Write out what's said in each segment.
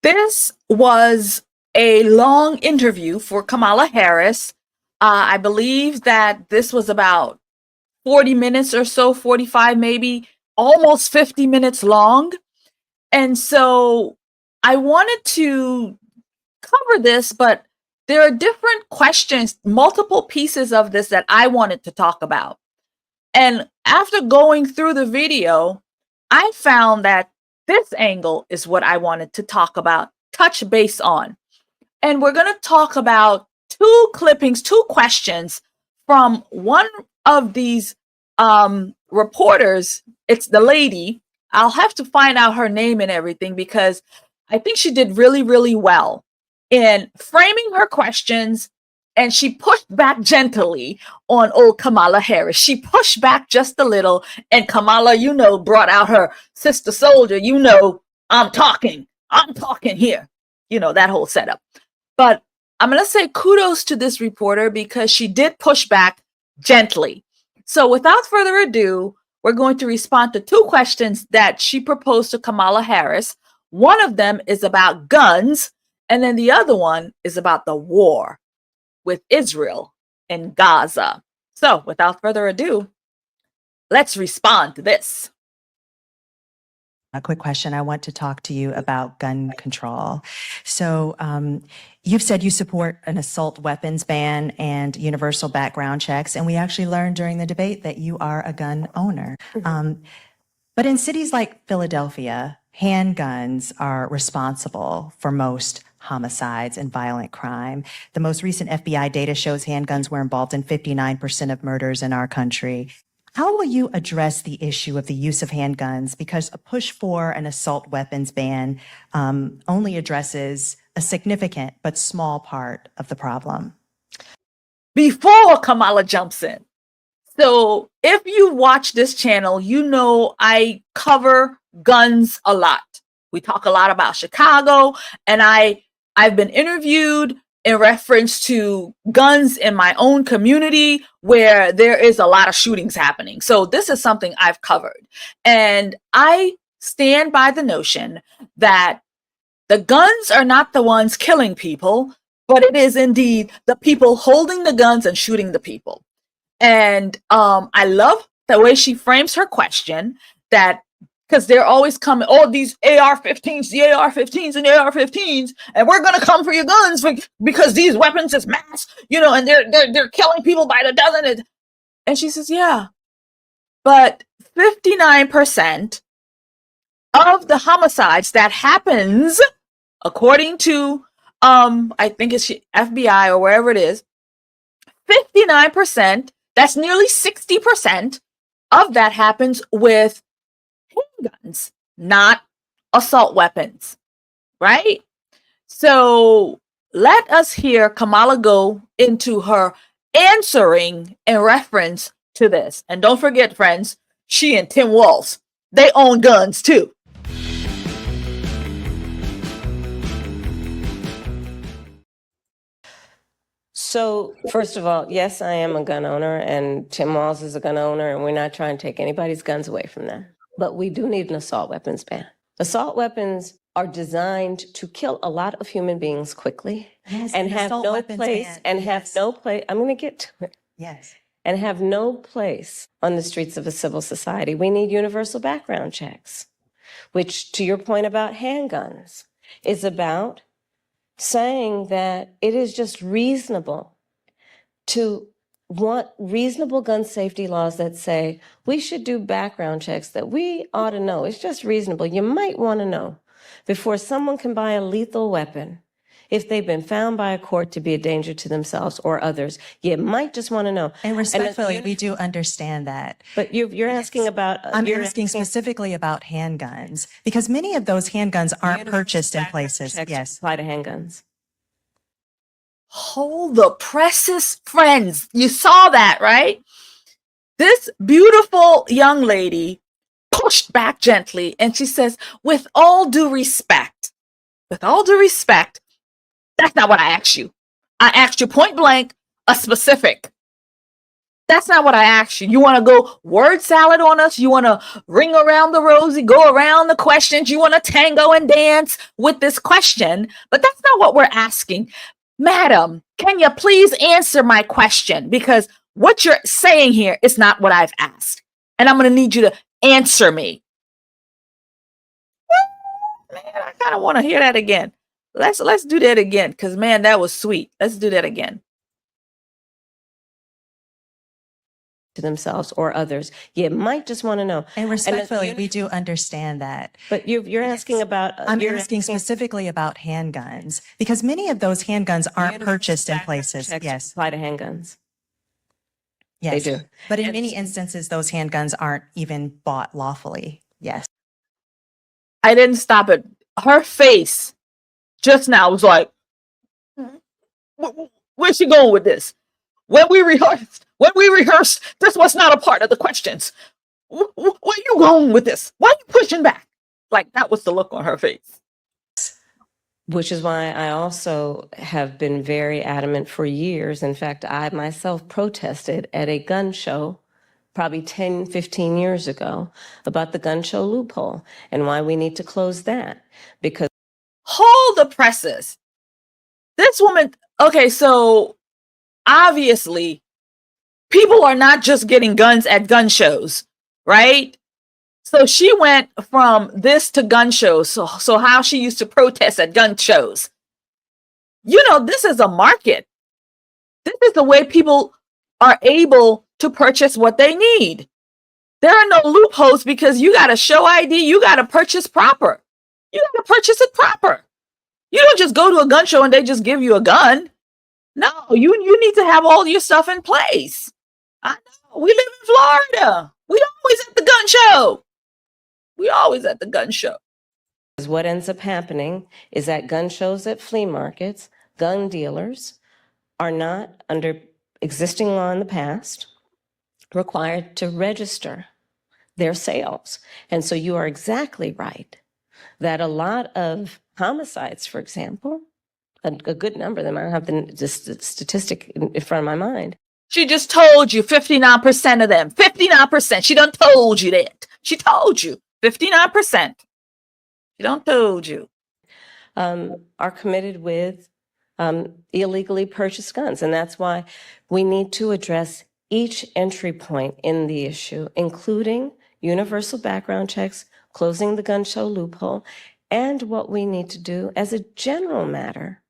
This was a long interview for Kamala Harris. I believe that this was about 40 minutes or so, 45 maybe, almost 50 minutes long. And so I wanted to cover this, but there are different questions, multiple pieces of this that I wanted to talk about. And after going through the video, I found that this angle is what I wanted to talk about, touch base on. And we're going to talk about two clippings, two questions from one of these reporters. It's the lady. I'll have to find out her name and everything because I think she did really, really well in framing her questions. And she pushed back gently on old Kamala Harris. She pushed back just a little. And Kamala, brought out her sister soldier. I'm talking here. That whole setup. But I'm going to say kudos to this reporter because she did push back gently. So without further ado, we're going to respond to two questions that she proposed to Kamala Harris. One of them is about guns, and then the other one is about the war with Israel and Gaza. So without further ado, let's respond to this. A quick question. I want to talk to you about gun control. So you've said you support an assault weapons ban and universal background checks, and we actually learned during the debate that you are a gun owner. But in cities like Philadelphia, handguns are responsible for most homicides and violent crime. The most recent FBI data shows handguns were involved in 59% of murders in our country. How will you address the issue of the use of handguns? Because a push for an assault weapons ban only addresses a significant but small part of the problem. Before Kamala jumps in. So if you watch this channel, I cover guns a lot. We talk a lot about Chicago, and I've been interviewed in reference to guns in my own community where there is a lot of shootings happening. So this is something I've covered. And I stand by the notion that the guns are not the ones killing people, but it is indeed the people holding the guns and shooting the people. And I love the way she frames her question, that because they're always coming, these AR-15s, the AR-15s and the AR-15s, and we're gonna come for your guns because these weapons is mass, and they're killing people by the dozen. And she says, yeah, but 59% of the homicides that happens, according to I think it's FBI or wherever it is, 59%, that's nearly 60% of that happens with handguns, not assault weapons, right? So let us hear Kamala go into her answering in reference to this. And don't forget, friends, she and Tim Walz, they own guns too. So, first of all, yes, I am a gun owner, and Tim Walz is a gun owner, and we're not trying to take anybody's guns away from them. But we do need an assault weapons ban. Assault weapons are designed to kill a lot of human beings quickly and have no place, I'm going to get to it. Yes. And have no place on the streets of a civil society. We need universal background checks, which, to your point about handguns, is about saying that it is just reasonable to want reasonable gun safety laws that say we should do background checks, that we ought to know. It's just reasonable. You might want to know before someone can buy a lethal weapon, if they've been found by a court to be a danger to themselves or others. You might just want to know. And respectfully, we do understand that. But you're asking about... I'm asking specifically about handguns, because many of those handguns aren't purchased in places. Yes. Apply to handguns. Hold the presses, friends. You saw that, right? This beautiful young lady pushed back gently, and she says, with all due respect, that's not what I asked you. I asked you point blank, a specific. That's not what I asked you. You want to go word salad on us? You want to ring around the rosy, go around the questions? You want to tango and dance with this question? But that's not what we're asking. Madam, can you please answer my question? Because what you're saying here is not what I've asked. And I'm going to need you to answer me. Man, I kind of want to hear that again. Let's do that again, because man, that was sweet. Let's do that again. To themselves or others. You might just want to know. And respectfully, we do understand that. But you're asking about. I'm asking specifically about handguns, because many of those handguns aren't purchased in places. Yes. Apply to handguns. Yes. They do. But in many instances, those handguns aren't even bought lawfully. Yes. I didn't stop it. Her face just now was like, where's she going with this? When we rehearsed, this was not a part of the questions. Where are you going with this? Why are you pushing back? Like, that was the look on her face. Which is why I also have been very adamant for years. In fact, I myself protested at a gun show probably 10, 15 years ago about the gun show loophole and why we need to close that. Because hold the presses. This woman, okay, so obviously people are not just getting guns at gun shows, right? So she went from this to gun shows. So how she used to protest at gun shows. You know, this is a market. This is the way people are able to purchase what they need. There are no loopholes because you got to show ID. You got to purchase proper. You got to purchase it proper. You don't just go to a gun show and they just give you a gun. No, you need to have all your stuff in place. I know. We live in Florida. We always at the gun show. We always at the gun show. what ends up happening is that gun shows at flea markets, gun dealers are not, under existing law in the past, required to register their sales. And so you are exactly right that a lot of homicides, for example, a good number of them, I don't have the statistic in front of my mind. She just told you 59% of them. 59%. She done told you that. She told you 59%. She done told you. Are committed with illegally purchased guns. And that's why we need to address each entry point in the issue, including universal background checks, closing the gun show loophole, and what we need to do as a general matter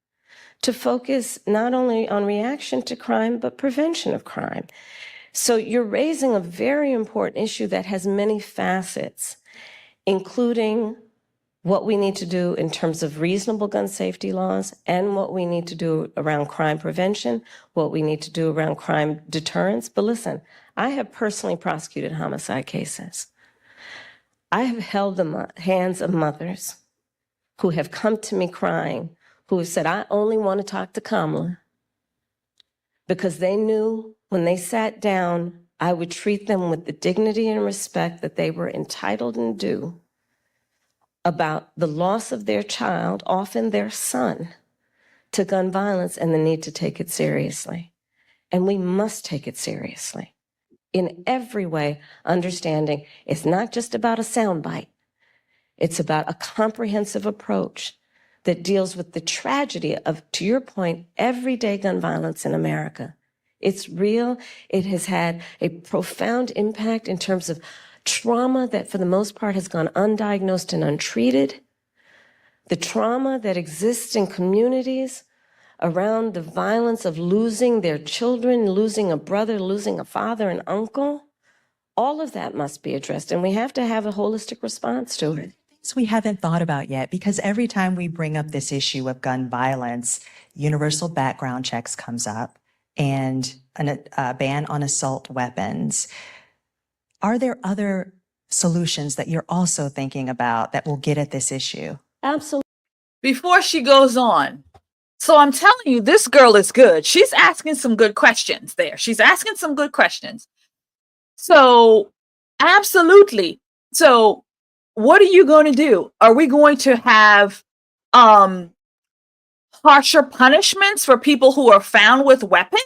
to focus not only on reaction to crime, but prevention of crime. So you're raising a very important issue that has many facets, including what we need to do in terms of reasonable gun safety laws and what we need to do around crime prevention, what we need to do around crime deterrence. But listen, I have personally prosecuted homicide cases. I have held the hands of mothers who have come to me crying, who have said, I only want to talk to Kamala, because they knew when they sat down, I would treat them with the dignity and respect that they were entitled and due about the loss of their child, often their son, to gun violence and the need to take it seriously. And we must take it seriously in every way, understanding it's not just about a soundbite. It's about a comprehensive approach that deals with the tragedy of, to your point, everyday gun violence in America. It's real. It has had a profound impact in terms of trauma that for the most part has gone undiagnosed and untreated. The trauma that exists in communities around the violence of losing their children, losing a brother, losing a father, an uncle. All of that must be addressed, and we have to have a holistic response to it. We haven't thought about yet, because every time we bring up this issue of gun violence, universal background checks comes up and a ban on assault weapons. Are there other solutions that you're also thinking about that will get at this issue? Absolutely. Before she goes on, so I'm telling you, this girl is good. She's asking some good questions there. She's asking some good questions. So absolutely. So what are you going to do? Are we going to have harsher punishments for people who are found with weapons?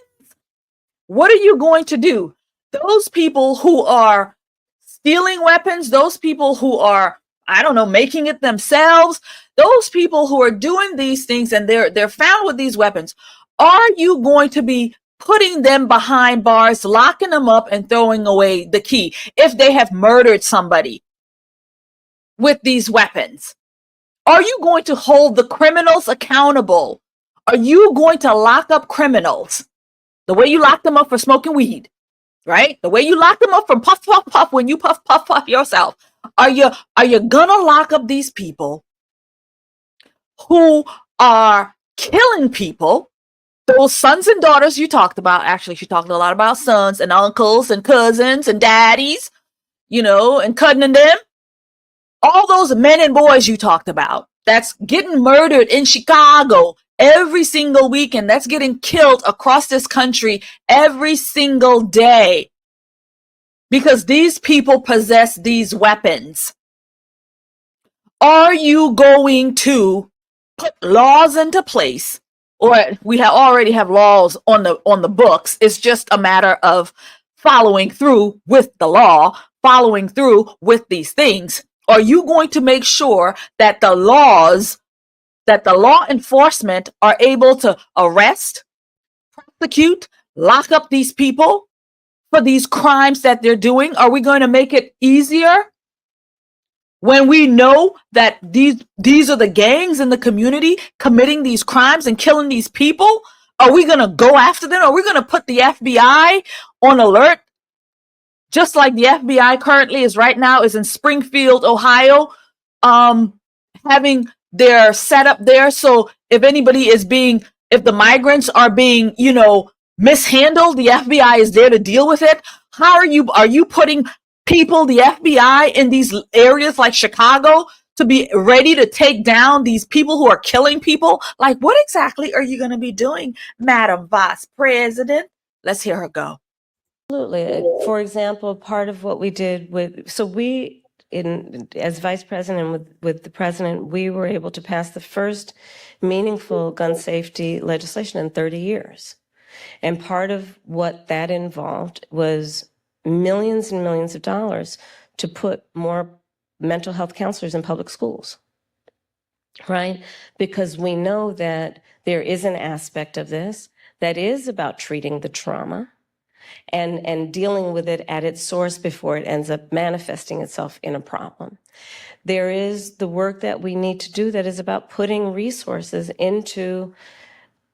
What are you going to do? those people who are stealing weapons, those people who are, I don't know, making it themselves, those people who are doing these things and they're found with these weapons, are you going to be putting them behind bars, locking them up and throwing away the key if they have murdered somebody with these weapons? Are you going to hold the criminals accountable? Are you going to lock up criminals the way you lock them up for smoking weed, right? The way you lock them up from puff, puff, puff when you puff, puff, puff yourself. Are you gonna lock up these people who are killing people? Those sons and daughters you talked about. Actually, she talked a lot about sons and uncles and cousins and daddies, you know, and cutting them. All those men and boys you talked about that's getting murdered in Chicago every single weekend, that's getting killed across this country every single day because these people possess these weapons. Are you going to put laws into place? Or we already have laws on the books. It's just a matter of following through with the law, following through with these things. Are you going to make sure that the law enforcement are able to arrest, prosecute, lock up these people for these crimes that they're doing? Are we going to make it easier when we know that these are the gangs in the community committing these crimes and killing these people? Are we going to go after them? Are we going to put the FBI on alert? Just like the FBI currently is right now is in Springfield, Ohio, having their setup there. So if the migrants are being, mishandled, the FBI is there to deal with it. How are you putting people, the FBI in these areas like Chicago to be ready to take down these people who are killing people? Like, what exactly are you going to be doing, Madam Vice President? Let's hear her go. Absolutely. For example, part of what we did as vice president with the president, we were able to pass the first meaningful gun safety legislation in 30 years. And part of what that involved was millions and millions of dollars to put more mental health counselors in public schools, right? Because we know that there is an aspect of this that is about treating the trauma and dealing with it at its source before it ends up manifesting itself in a problem. There is the work that we need to do that is about putting resources into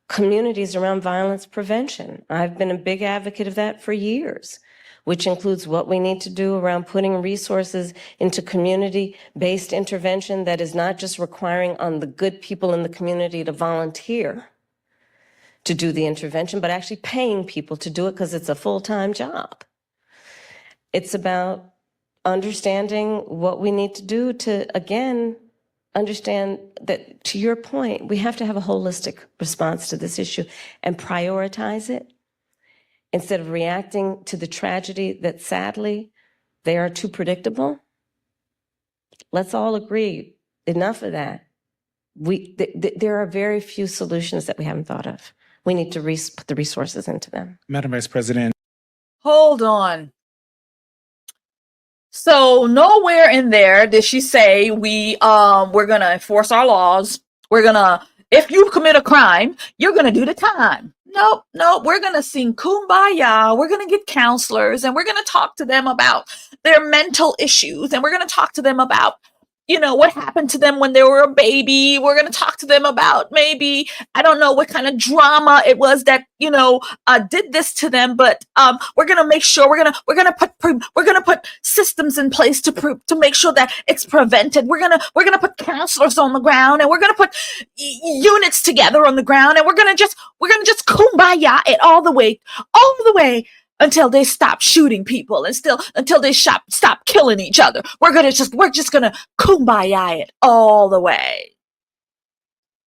communities around violence prevention. I've been a big advocate of that for years, which includes what we need to do around putting resources into community-based intervention that is not just requiring on the good people in the community to volunteer to do the intervention, but actually paying people to do it because it's a full-time job. It's about understanding what we need to do to, again, understand that, to your point, we have to have a holistic response to this issue and prioritize it instead of reacting to the tragedy that, sadly, they are too predictable. Let's all agree, enough of that. There are very few solutions that we haven't thought of. We need to put the resources into them. Madam Vice President. Hold on. So nowhere in there did she say we're gonna enforce our laws. If you commit a crime, you're gonna do the time. Nope. We're gonna sing Kumbaya. We're gonna get counselors and we're gonna talk to them about their mental issues and we're gonna talk to them about what happened to them when they were a baby. We're going to talk to them about maybe, I don't know what kind of drama it was that, did this to them, but we're going to make sure we're going to put systems in place to make sure that it's prevented. We're going to put counselors on the ground and we're going to put units together on the ground and we're going to just kumbaya it all the way until they stop shooting people and until they stop killing each other. We're just gonna kumbaya it all the way.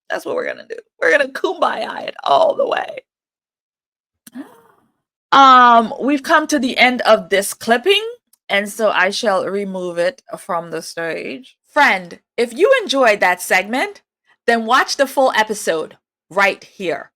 That's what we're gonna do. We're gonna kumbaya it all the way. We've come to the end of this clipping, and so I shall remove it from the stage. Friend, if you enjoyed that segment, then watch the full episode right here.